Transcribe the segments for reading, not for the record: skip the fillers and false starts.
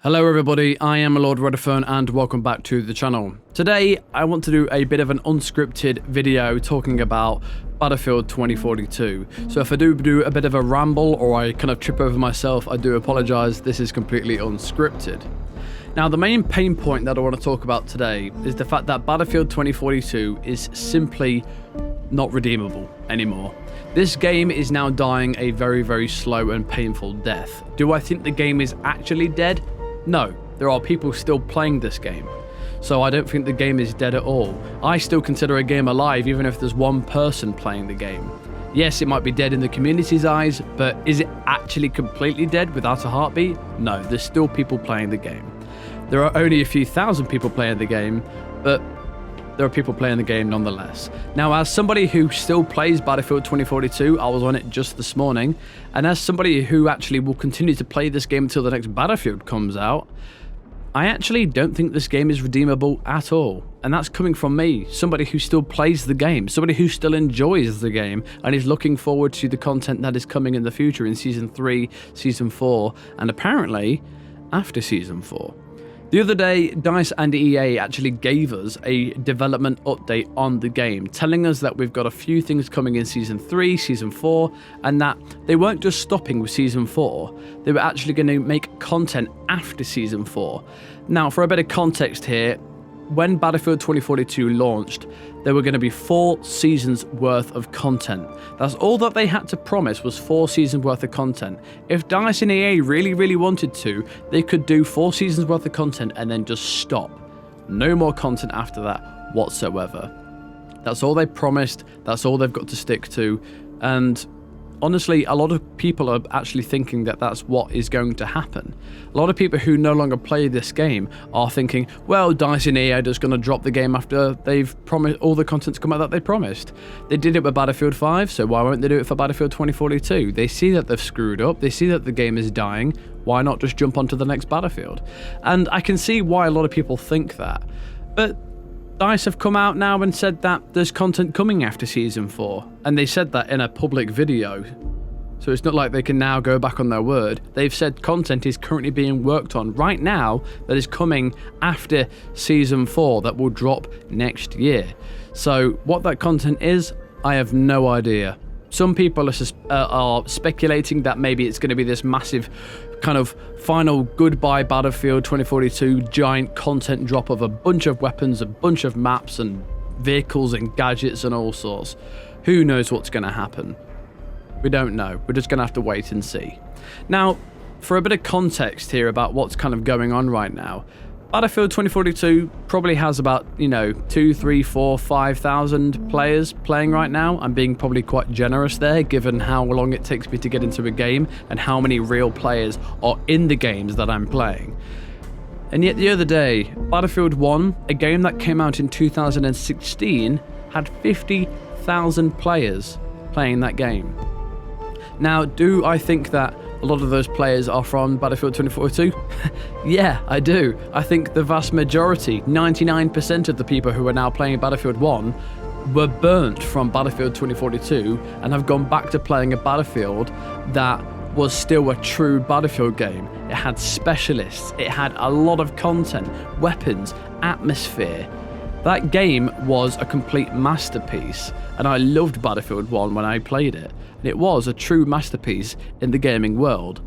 Hello everybody, I am Lord Redifern and welcome back to the channel. Today I want to do a bit of an unscripted video talking about Battlefield 2042. So if I do a bit of a ramble or I kind of trip over myself, I do apologise, this is completely unscripted. Now the main pain point that I want to talk about today is the fact that Battlefield 2042 is simply not redeemable anymore. This game is now dying a very slow and painful death. Do I think the game is actually dead? No, there are people still playing this game. So I don't think the game is dead at all. I still consider a game alive even if there's one person playing the game. Yes, it might be dead in the community's eyes, but is it actually completely dead without a heartbeat? No, there's still people playing the game. There are only a few thousand people playing the game, but there are people playing the game nonetheless. Now, as somebody who still plays Battlefield 2042, I was on it just this morning, and as somebody who actually will continue to play this game until the next Battlefield comes out, I actually don't think this game is redeemable at all. And that's coming from me, somebody who still plays the game, somebody who still enjoys the game, and is looking forward to the content that is coming in the future in Season 3, Season 4, and apparently after Season 4. The other day, DICE and EA actually gave us a development update on the game, telling us that we've got a few things coming in Season 3, Season 4, and that they weren't just stopping with Season 4, they were actually going to make content after Season 4. Now, for a bit of context here, when Battlefield 2042 launched, there were going to be 4 seasons worth of content. That's all that they had to promise, was 4 seasons worth of content. If DICE and EA really wanted to, they could do 4 seasons worth of content and then just stop. No more content after that whatsoever. That's all they promised, that's all they've got to stick to, and honestly, a lot of people are actually thinking that that's what is going to happen. A lot of people who no longer play this game are thinking, well, DICE and EA are just going to drop the game after they've promised all the content to come out that they promised. They did it with Battlefield 5, so why won't they do it for Battlefield 2042? They see that they've screwed up, they see that the game is dying, why not just jump onto the next Battlefield? And I can see why a lot of people think that, but DICE have come out now and said that there's content coming after Season 4, and they said that in a public video, so it's not like they can now go back on their word. They've said content is currently being worked on right now that is coming after Season 4 that will drop next year. So what that content is, I have no idea. Some people are speculating that maybe it's going to be this massive kind of final goodbye Battlefield 2042 giant content drop of a bunch of weapons, a bunch of maps and vehicles and gadgets and all sorts. Who knows what's going to happen? We don't know. We're just going to have to wait and see. Now, for a bit of context here about what's kind of going on right now, Battlefield 2042 probably has about, 2, 3, 4, 5,000 players playing right now. I'm being probably quite generous there, given how long it takes me to get into a game and how many real players are in the games that I'm playing. And yet the other day, Battlefield 1, a game that came out in 2016, had 50,000 players playing that game. Now, do I think that a lot of those players are from Battlefield 2042? Yeah, I do. I think the vast majority, 99% of the people who are now playing Battlefield 1 were burnt from Battlefield 2042 and have gone back to playing a Battlefield that was still a true Battlefield game. It had specialists, it had a lot of content, weapons, atmosphere. That game was a complete masterpiece, and I loved Battlefield 1 when I played it. It was a true masterpiece in the gaming world,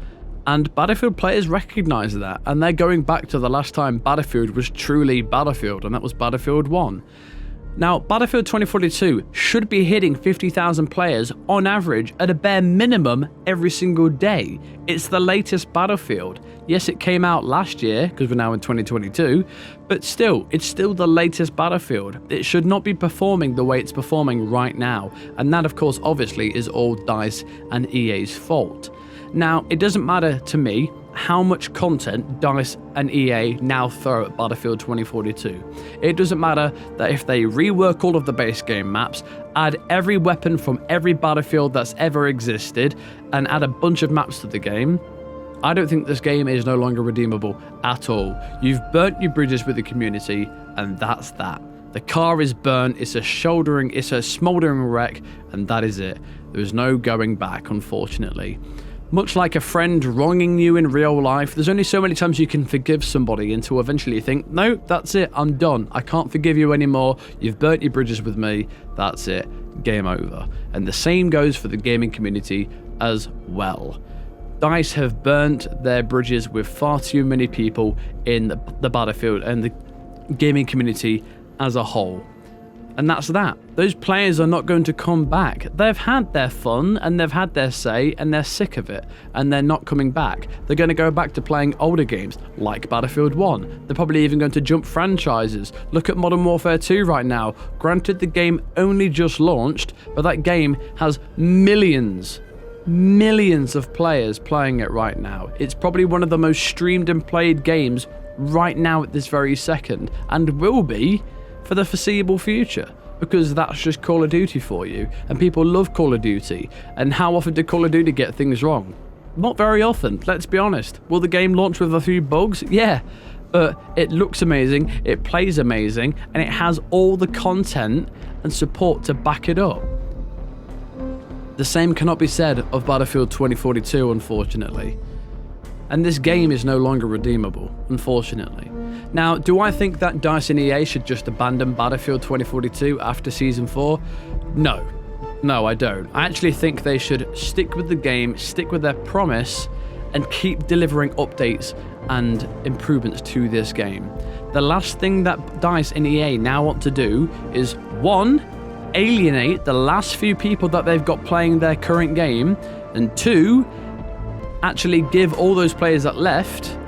and Battlefield players recognise that, and they're going back to the last time Battlefield was truly Battlefield, and that was Battlefield 1. Now, Battlefield 2042 should be hitting 50,000 players on average at a bare minimum every single day. It's the latest Battlefield. Yes, it came out last year, because we're now in 2022, but still, it's still the latest Battlefield. It should not be performing the way it's performing right now, and that, of course, obviously is all DICE and EA's fault. Now, it doesn't matter to me how much content DICE and EA now throw at Battlefield 2042. It doesn't matter that if they rework all of the base game maps, add every weapon from every Battlefield that's ever existed, and add a bunch of maps to the game, I don't think this game is no longer redeemable at all. You've burnt your bridges with the community, and that's that. The car is burnt, it's a smouldering wreck, and that is it. There is no going back, unfortunately. much like a friend wronging you in real life, there's only so many times you can forgive somebody until eventually you think, no, that's it, I'm done. I can't forgive you anymore. You've burnt your bridges with me. That's it. Game over. And the same goes for the gaming community as well. DICE have burnt their bridges with far too many people in the Battlefield and the gaming community as a whole. And that's that. Those players are not going to come back. They've had their fun and they've had their say and they're sick of it and they're not coming back. They're going to go back to playing older games like Battlefield 1. They're probably even going to jump franchises. Look at Modern Warfare 2 right now. Granted, the game only just launched, but that game has millions of players playing it right now. It's probably one of the most streamed and played games right now at this very second, and will be for the foreseeable future, because that's just Call of Duty for you, and people love Call of Duty. And how often did Call of Duty get things wrong? Not very often, let's be honest. Will the game launch with a few bugs? Yeah, but it looks amazing, it plays amazing, and it has all the content and support to back it up. The same cannot be said of Battlefield 2042, unfortunately. And this game is no longer redeemable, unfortunately. Now, do I think that DICE and EA should just abandon Battlefield 2042 after Season 4? No. No, I don't. I actually think they should stick with the game, stick with their promise, and keep delivering updates and improvements to this game. The last thing that DICE and EA now want to do is, 1, alienate the last few people that they've got playing their current game, and 2, actually give all those players that left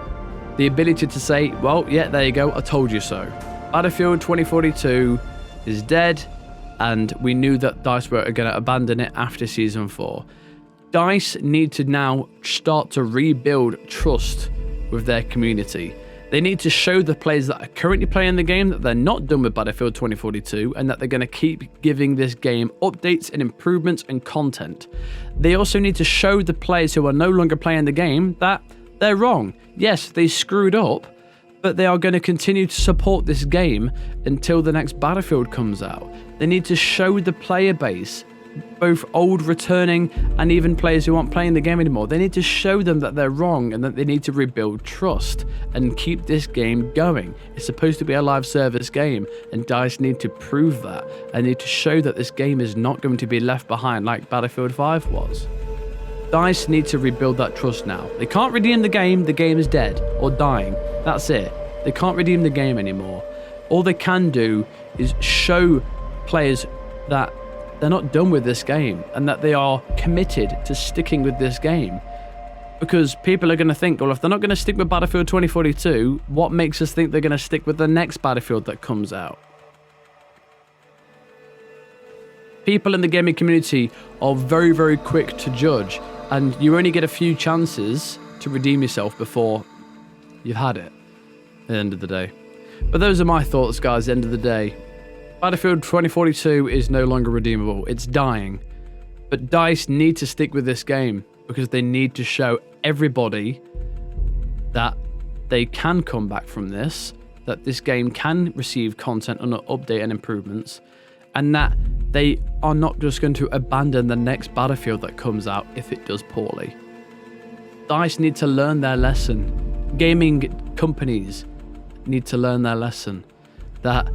the ability to say, well, yeah, there you go, I told you so. Battlefield 2042 is dead, and we knew that DICE were going to abandon it after Season 4. DICE need to now start to rebuild trust with their community. They need to show the players that are currently playing the game that they're not done with Battlefield 2042 and that they're going to keep giving this game updates and improvements and content. They also need to show the players who are no longer playing the game that they're wrong. Yes, they screwed up, but they are going to continue to support this game until the next Battlefield comes out. They need to show the player base, both old, returning, and even players who aren't playing the game anymore. They need to show them that they're wrong and that they need to rebuild trust and keep this game going. It's supposed to be a live service game, and DICE need to prove that. They need to show that this game is not going to be left behind like Battlefield 5 was. DICE need to rebuild that trust now. They can't redeem the game is dead or dying. That's it. They can't redeem the game anymore. All they can do is show players that they're not done with this game and that they are committed to sticking with this game. Because people are going to think, well, if they're not going to stick with Battlefield 2042, what makes us think they're going to stick with the next Battlefield that comes out? People in the gaming community are very, very quick to judge, and you only get a few chances to redeem yourself before you've had it at the end of the day. But those are my thoughts, guys, at the end of the day. Battlefield 2042 is no longer redeemable. It's dying. But DICE need to stick with this game because they need to show everybody that they can come back from this, that this game can receive content and update and improvements, and that they are not just going to abandon the next Battlefield that comes out if it does poorly. DICE need to learn their lesson. Gaming companies need to learn their lesson. That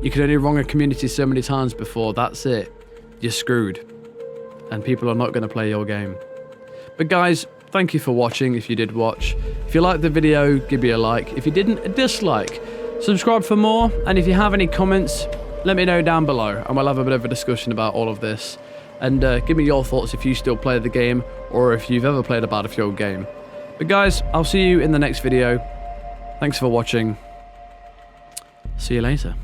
you can only wrong a community so many times before that's it. You're screwed. And people are not going to play your game. But guys, thank you for watching if you did watch. If you liked the video, give me a like. If you didn't, a dislike. Subscribe for more. And if you have any comments, let me know down below and we'll have a bit of a discussion about all of this. And give me your thoughts if you still play the game or if you've ever played a Battlefield game. But guys, I'll see you in the next video. Thanks for watching. See you later.